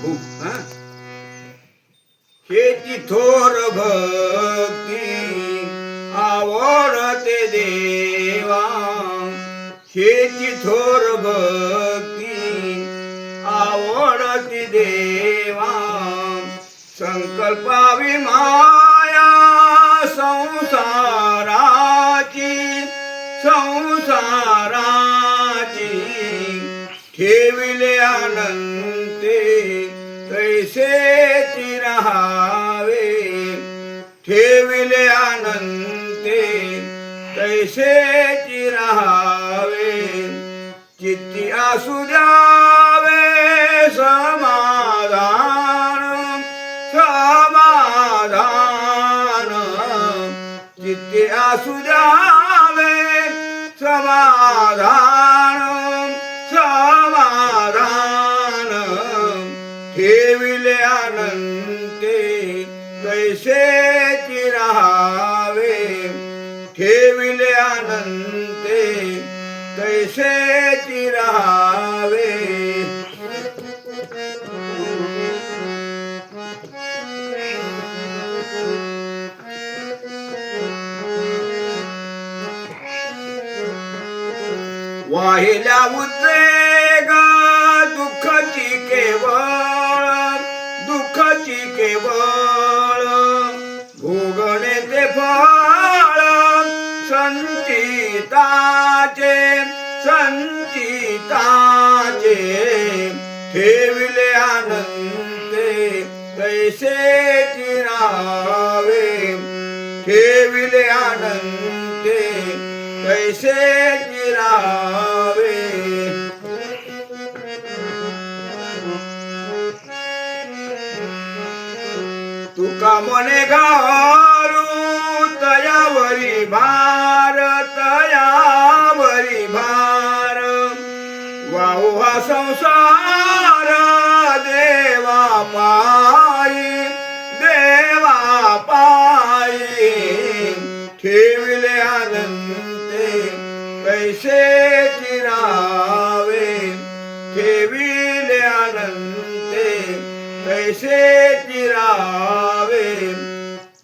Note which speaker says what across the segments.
Speaker 1: खूप हेची थोर भक्ती आवडते देवा, हेची थोर भक्ती आवडती देवा, संकल्पावी माया संसाराची ठेविले अनंते कैसे राहावे, ठेविले अनंते कैसे राहावे, चित्ती असू द्यावे समाधान समाधान, चित्ती असू द्यावे समाधान समाधान, ठेविले अनंते कैसे राहावे, ठेविले अनंते कैसे राहावे. वाहिल्या उद्रेग दुःखाची केवळ, दुःखाची केवळ भोगणे ते फळ संचिताचे संचिताचे, ठेविले अनंते कैसे राहावे, ठेविले अनंते कैसे राहावे. तुका मने घालू तयावरी भार, तयावरी भार, वाहू हा संसार देवा पायी, देवा पायी, ठेविले अनंते कैसे राहावे, ठेविले अनंते कैसे राहावे,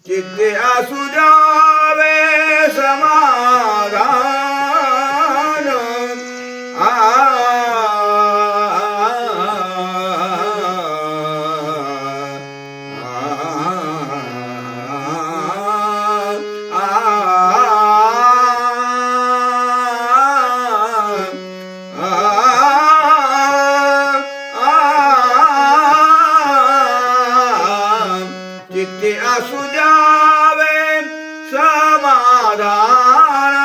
Speaker 1: चित्ते असू द्यावे समाधान चित्ते असू द्यावे समाधान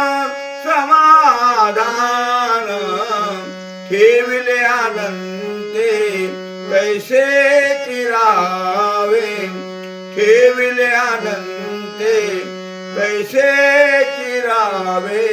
Speaker 1: समाधान, ठेविले अनंते कैसे राहावे, ठेविले अनंते कैसे राहावे.